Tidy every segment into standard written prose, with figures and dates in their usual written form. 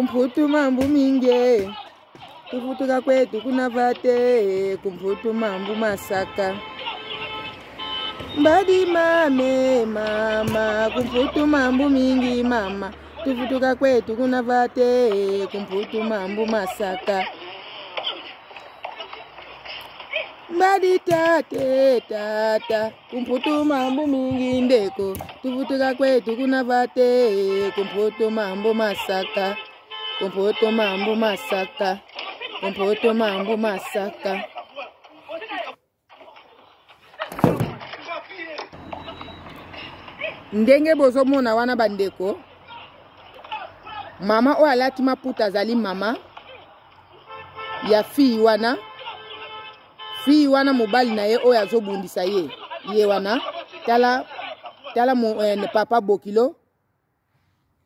kumputu mambu mingi tufutuka kwetu kuna vate kumputu mambu masaka mbadi mame mama kumputu mambu mingi mama tufutuka kwetu kuna vate kumputu mambu masaka mbadi tate tata kumputu mambu mingi ndeko tufutuka kwetu kuna vate kumputu mambu masaka kumputu mambu masaka kumputu mambu masaka ndenge bozo mona wana bandeko mama o alati maputa zali mama ya fi wana mobali na ye o yazo bundisa ye wana tala mo papa bokilo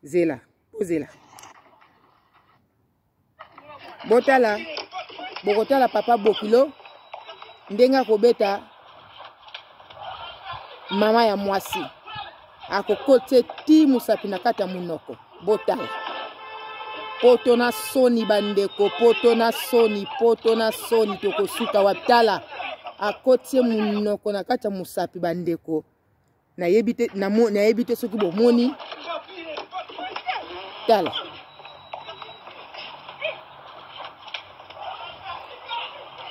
zela ozela botala bokotala papa bokilo ndenga kobeta mama ya mwasi akokote ti musapi na kata munoko botala poto na soni bandeko poto na soni tokosuka watala akote munoko na kata musapi bandeko na yebite soki bomoni tala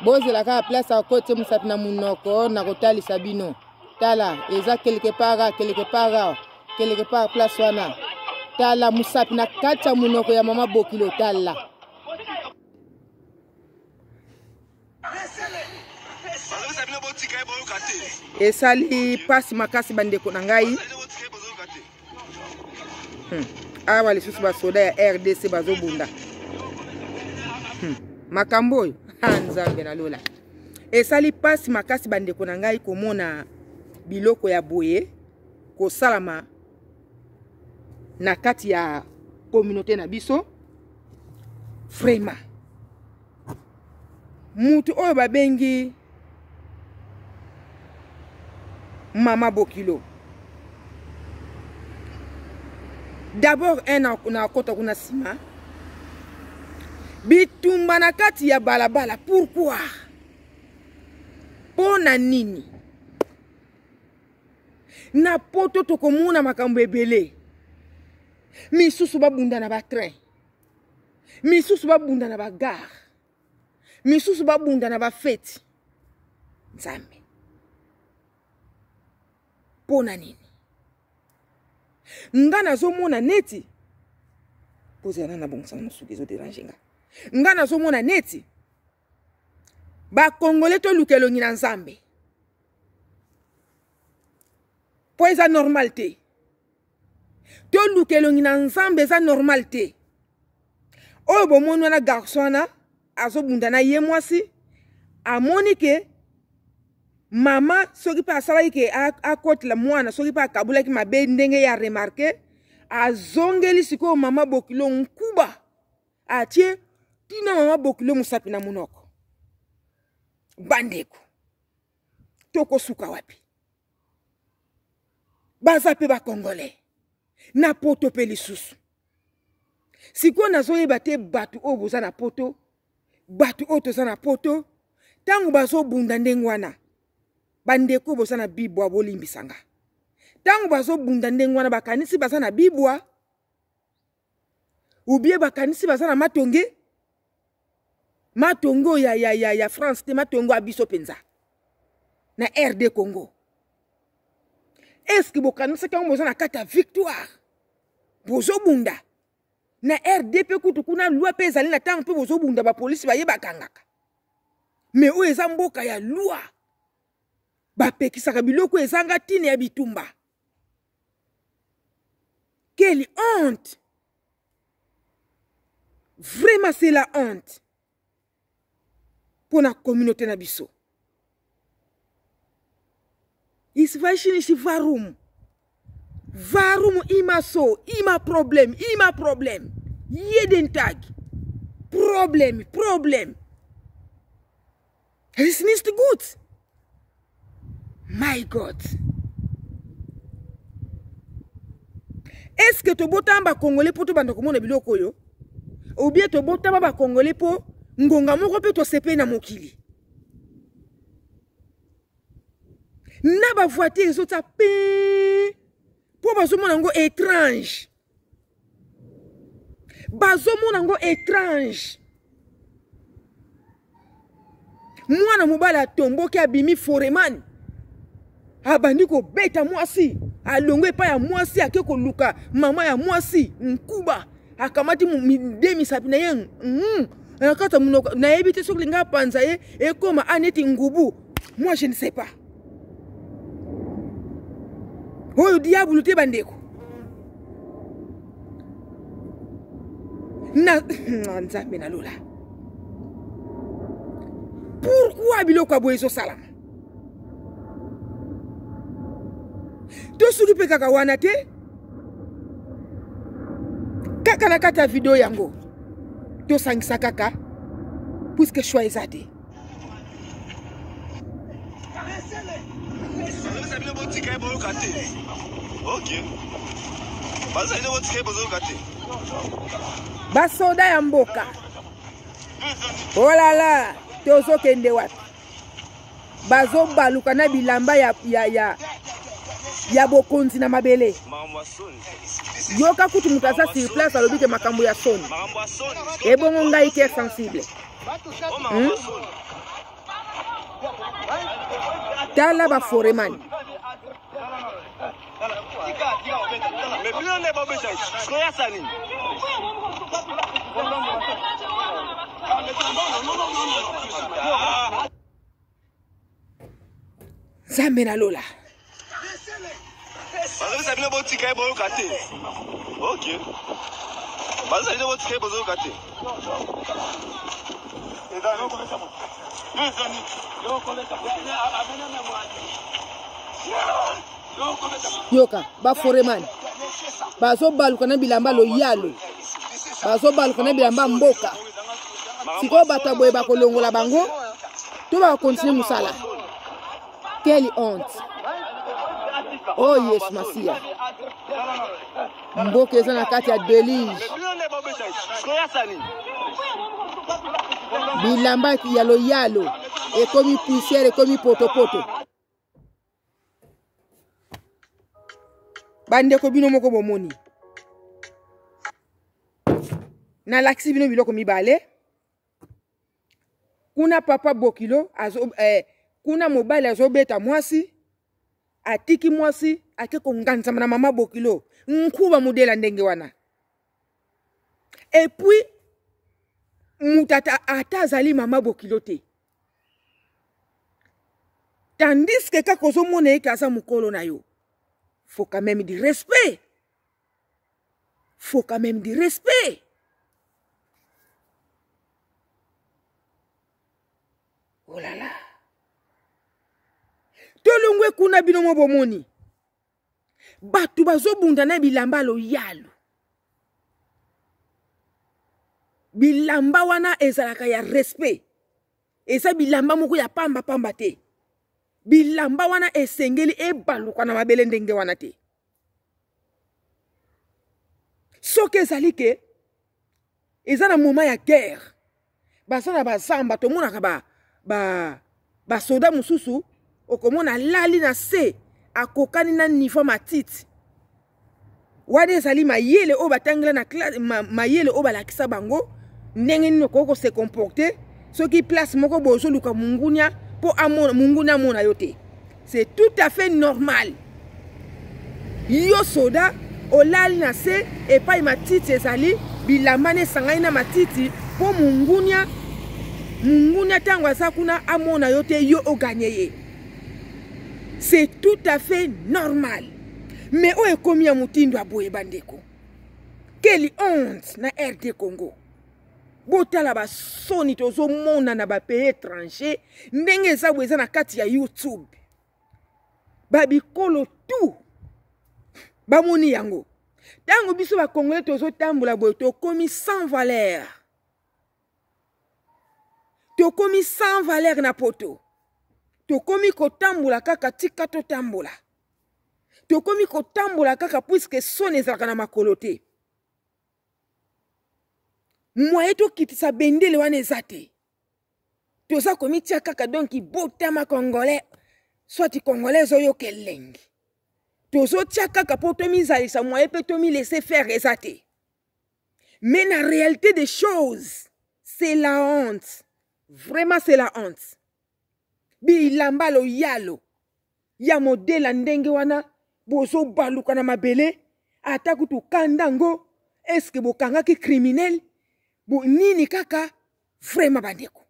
bozela ka place akote musapi na munoko na kotalisa bino tala eza quelque part place wana tala musapi na kata munoko ya mama bokilo tala esali pasi makasi bandeko na ngai awa lisusu basoda ya RDC bazobunda makambo oyo nzambe na lola esali pasi makasi bandeko na ngai komona biloko ya boye kosalama na kati ya communauté na biso vraiment mutu oyo babengi mama bokilo d'abord na kota kuna sima bitumba na kati ya balabala pourquoi pona nini na poto tokomuna makambo ebele misusu babunda na ba train misusu babunda na ba gare misusu babunda na ba fete nzambe pona nini nga nazomona neti pozana na bongsa mosuki ezo déranger nga nazomona neti ba congolais to lukelongi na nzambe po eza normal te to lukelongi na nzambe eza normal te oyo bomoni wana garçon wana azobunda na ye mwasi amoni ke mama soki mpe asalaki ke akotela mwana soki mpe akabulaki mabe ndenge ya remarke azongeli sikoyo mama bokilo nkuba atie tina mama bokilo musapi na munoko bandeko tokosuka wapi baza pe ba congolais na poto pe lisusu sikoyo nazoyeba te batu oyo boza na poto batu oyo toza na poto ntango bazobunda ndenge wana bandeko boza na bibwa bolimbisanga ntango bazobunda ndenge wana bakanisi baza na bibwa ubie bakanisi baza na matonge matongo ya France te matongo abiso penza na RD Congo est-ce que bokanisa kango boza na kata victoire bozobunda na RDP kutu kuna loi pe ezali na tango pe bozobunda ba police baye bakangaka mais oyo eza mboka ya loi bapekisaka biloko ezanga tine ya bitumba quelle honte vraiment c'est la honte pour la communauté na biso isivashini shivarum varum ima problem jeden tag problem es ist nicht gut. My God. Est-ce que to botamba congolais pour to banda komona biloko yo? ou bien to botama ba congolais po ngonga moko pe to sepe na mokili na ba voiture zo ta pe po bazo mona ngo étrange bazo mona ngo étrange mwana mobala tomboki abimi foreman abandi ko beta mwasi alongwe pa ya mwasi ake ko luka mama ya mwasi nkuba akamati midemi sapina yen akata munoko na ebite soki nga panza ye ekoma aneti ngubu moi je ne sais pas oyo diable te bandeko na nzambe na lola pourquoi biloko aboye so salama to suki pe kaka wana te kaka na kata video yango to sangisa kaka puisque choix eza te basoda ya mboka olala tozokende wapi bazobaluka na bilamba ya bokonzi na mabele yoka kutu mutu aza sur place alobi ke makambo ya soni ebongo ngai ke sensible tala ba foreman zambe na lola yoka ba foreman bazo baluka na bilamba loyalo bazo baluka na bilamba mboka siko bata boye bakolongola bango to ba continue musala. Quelle honte. Oh yes Masia mboka eza na kati ya delige bilamba ya loyalo ekomi poussière ekomi potopoto bandeko bino moko bomoni na laksi bino biloko mibale kuna papa Bokilo kuna mobile azobeta mwasi atiki mwasi ake konganza na mama Bokilo nkuba modela ndenge wana et puis mutata atazali mama Bokilo te tandis que kakozo mona ekaza mukolo na yo. Faut quand même du respect. Faut quand même du respect. Oh là là. Tolongwe kuna binomo bomoni. Batu bazobunda na bilamba loyalo. Bilamba wana ezalaka ya respect. Eza bilamba moko ya pamba pamba te. Bilamba wana esengeli ebaluka na mabele ndenge wana te. Soke ezali ke eza na moment ya guerre. Basana bazamba to monaka ba soda mususu okomona lali na se akokani na niveau matiti. Wade ezali mayele o batangela na classe mayele o balakisa bango ndenge nino koko se comporter soki place moko bozo luka mungunya po amona mungunya mona yote. C'est tout à fait normal. Yo soda olali na se et pas matiti ezali bilamane sangai na matiti po mungunya tango asakuna amona yote yo o gagné. C'est tout à fait normal. Mais où est commis à Moutindo à Boye Bandeko? Quelle honte na RD Congo. Botala ba soni tozo mona na ba pays étranger. Ndenge za weza na kati ya YouTube. Babi kolo tout. Ba moni yango. Tango biso ba Congolais tozo tambola boye to komi sans valeur. To komi sans valeur na poto. To komi ko tambola kaka tika to tambola. To komi ko tambola kaka puisque son ezalaka na makolo te. moyen tokitisa bendele wana eza te. Toza komitia kaka donc botama congolais soit congolais oyoka elengi. Tozotia kaka po tomizalisa moyen pe tomi laisser faire eza te. Mais la réalité des choses, c'est la honte. Vraiment, c'est la honte. Bilamba lo yalo. Ya modela ndenge wana. Bozo baluka na mabele. Ataku tu kandango. Est-ce que bokanga ki criminel? Bo nini kaka? Vraiment bandeko.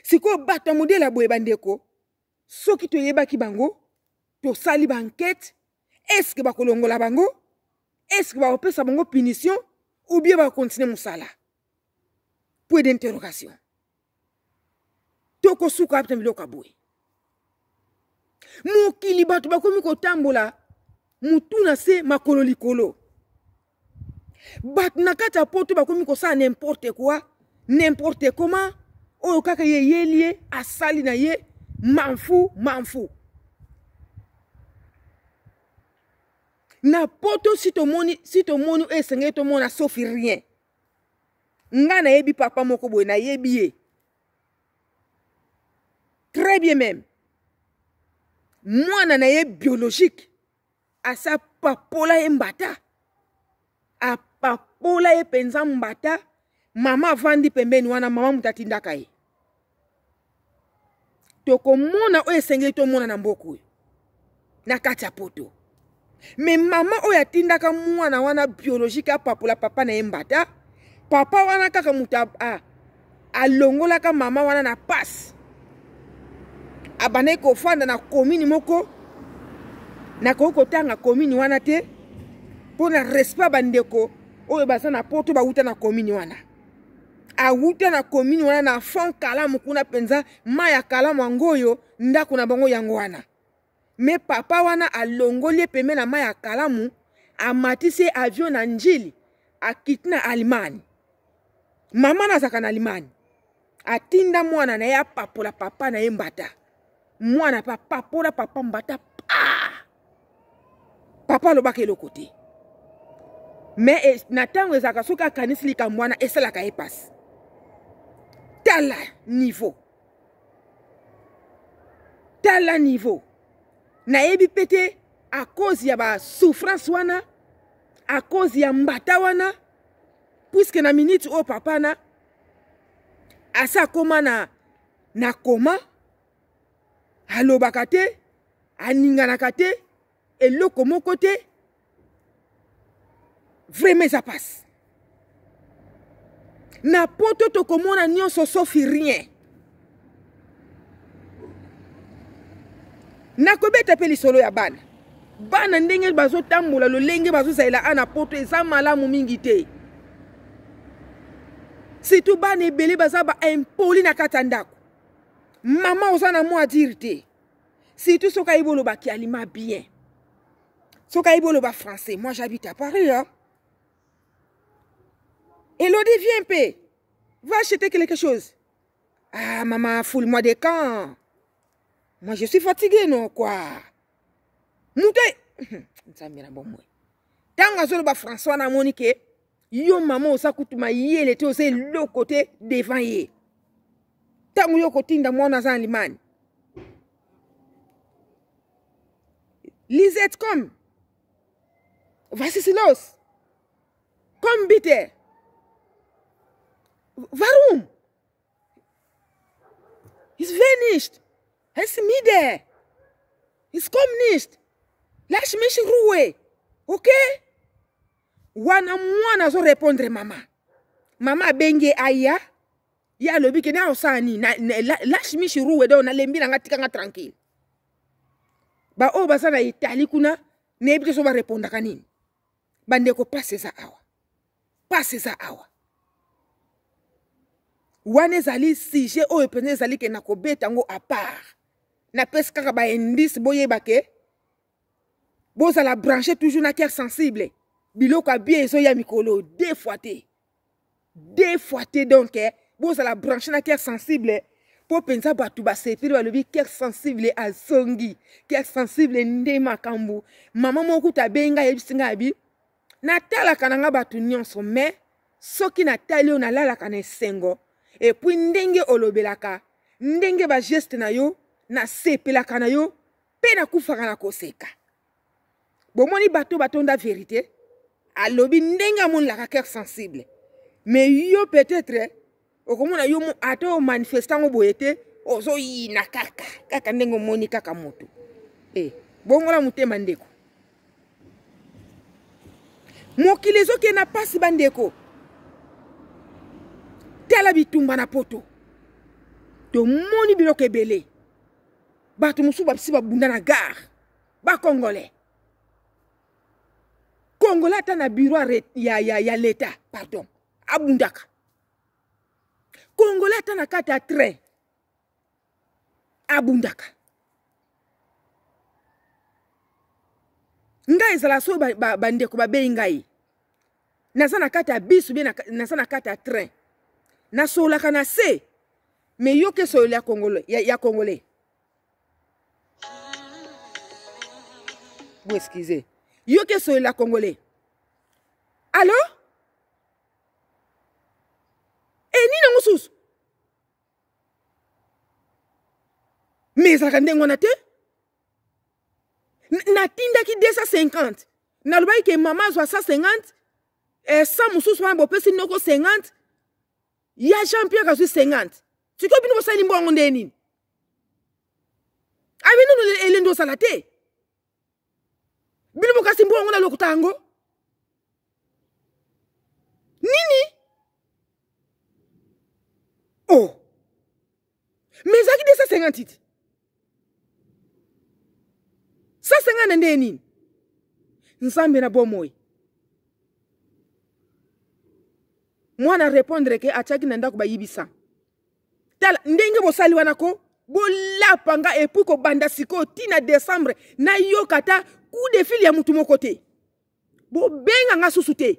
Siko bato modela boye bandeko. Soki to yeba ki bango. To sali banquette. Est-ce que bakolongola bango? Est-ce que bapesa bango punition? Ou bien va continuer musala. Point d'interrogation. Toko suka apta miloka boy. Mokili batu bakomi kotambola. Mutuna se makolo likolo. Bat nakata poto bakomi kosa n'importe quoi. N'importe comment. Oyo kaka ye yelie. Asali na ye. Manfou. Na poto si to moni esenge to mona sofi rien. Nga na yebi papa moko boy na yebi ye. Très bien même. Moi na ye biologique. Asa papola ye mbata. A papola ye penza mbata. Mama vandi pembeni wana mama mutatindaka ye. Toko mona o esenge to mona na mboku. Na kati ya poto. Mais maman oya tindaka mwana wana biologique a papola papa na yembata. Papa wana kaka muta alongola ka mama wana na passe. Abane ko fanda na komini moko. Na ko tanga komini wana te. Pona respect bandeko. Oyo basa na poto ba uta na komini wana. A uta na komini wana na fond kalamu kuna penza. Maya kalamu angoyo. Ndako na bango yango wana. Mais papa wana alongoli peme na maya kalamu amatisi avion na njili akitna Alimani. Mama na zaka na Alimani. Atinda mwana na ya papola papa na yembata. Mwana pa papola papa mbata. Papa lo bake lo kote. Mais na tango ezaka soka kanisi lika mwana esala ka epas. Tala niveau. Tala niveau. Na ebi pete a cause ya ba souffrance wana, a cause ya mbata wana, puisque na minute o papa na asa koma na koma alobaka te, aninganaka te, eloko moko te. Vraiment ça passe. Na poto to komona nyonso sofi rien. Nakobeta pe lisolo ya bana. Bana ndenge bazo tambola lolenge bazo zaila ana poto eza malamu mingi te. Surtout bana ebele baza ba impoli na katandako. Mama osana mo a dire te. Surtout soka ibolo ba ki alima bien. Soka ibolo ba français. Moi j'habite à Paris hein. Elodie viens un peu. Va acheter quelque chose. Ah maman, foule-moi des camps. Moi, je suis fatigué, non, quoi. Mouté. Ça m'a bon, moi. Tant que je François na Monique, yo maman, osa kutuma yé, le te l'autre côté devant yé. Tant que yo côté dans mon azan liman. Lisette comme. Vassisilos. Comme bite. Warum? It's finished. Es mide. Es kommt nicht. Lass mich Ruhe. Okay? Wana mwana zo répondre mama. Mama benge aya. Ya lobi ke na osani. Lass mich Ruhe do na lembi na ngatika nga tranquille. Ba o basa na Italie kuna. Nebite so ba répondre kanini. Bandeko passe za awa. Passe za awa. Wane zali sije o epene zali ke nakobeta ngo à part. Na pesca ba indice boye bake. Boza la brancher toujours na cœur sensible. Biloko bien so ya mikolo deux fois te donc boza la brancher na cœur sensible. Po pensa batu ba sepiri ba lobi cœur sensible a songi. Cœur sensible ndema kambu. Mama moko ta benga yebisinga abi. Na tala kananga batu nyonso mais soki na tali yo nalalaka na esengo epuis ndenge olobelaka ndenge ba geste na yo na sepelaka na yo pe na kufaka na koseka bomoni bato batonda vérité alobi ndenge amonelaka cœur sensible mais yo peut-être okomona yo ato manifestango boye te ozoyina kaka ndenge omoni kaka moto bongola motema ndeko mokili ezokende na pasi bandeko tala bitumba na poto tomoni biloko ebele bato mosusu bapesi babunda na gare bakongolais congolais ata na bureau ya l'État pardon abundaka congolais ata na kati ya train abundaka ngai ezala so bandeko babeyi ngai naza na kati ya bisu be naza na kati ya train nasolaka na se mais yo ke solo ya congolais vous excusez yo ke solo ya congolais allo nini mosusu mais ezalaka ndenge wana te natindaki 250 nalobaki ke mama azwa 150 100 mosusu wana bopesi noko 50 ya Jean Pierre azwi 50 sikoyo bino bosali mbongo nde nini abino elendo osala te bino bokasi mbongo na lokuta yango nini mais ezalaki 250 iti 150 nde nini nzambe na bomoi mwana répondre ke atiaki na ndako bayibisa tala ndenge bosali wana ko bolapanga epuis kobanda sikoyo tina décembre nayoka ata coup de fil ya mutu moko te bobenga nga susu te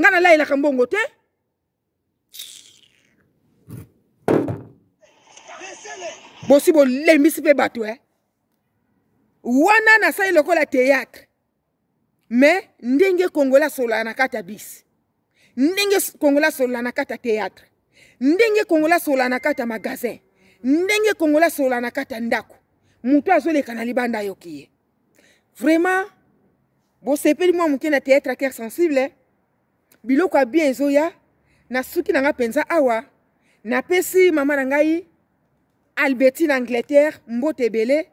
nga nalayelaka mbongo te bosi bolembisi mpe bato wana nasali lokola théâtre mais ndenge congolais asololaka na kati ya bisi ndenge congolais asololaka na kati ya théâtre ndenge congolais asololaka na kati ya magasin ndenge congolais asololaka na kati ya ndako moto azoleka na libanda ayoki ye vraiment bosepeli mwa moke na théâtre ya cœur sensible biloko ya bien ezoya na suki na nga mpenza awa napesi mama na ngai Albertine Angleterre mbote ebele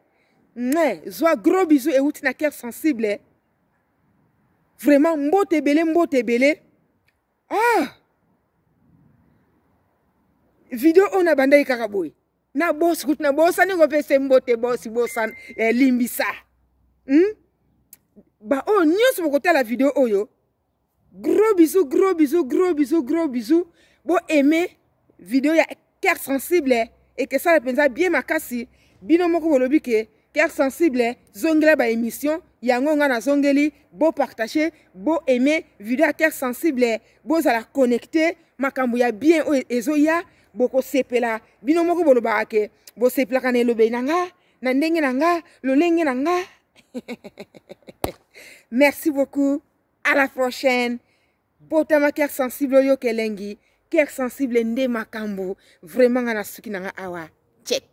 zwa gros bisous euti na cœur sensible vraiment mbote ebele video on a bandai kaka boy na boss kut na bossa ni ko pese mbote boss bossa limbisa ba nyos boko la vidéo oyo gros bisous bo aimer vidéo ya cœur sensible et que ça la pensa bien makasi bino moko bolobi ke cœur sensible zongela ba émission yango nga na zongeli bo partager bo aimer vidéo à cœur sensible bo za la connecter makambo ya bien ezoya boko sepela bino moko boloba ke bo sepela kana elobe nanga na ndenge nanga lolenge nanga. Merci beaucoup, à la prochaine. Botama cœur sensible yo kelengi cœur sensible nde makambo vraiment ngana suki nanga awa check.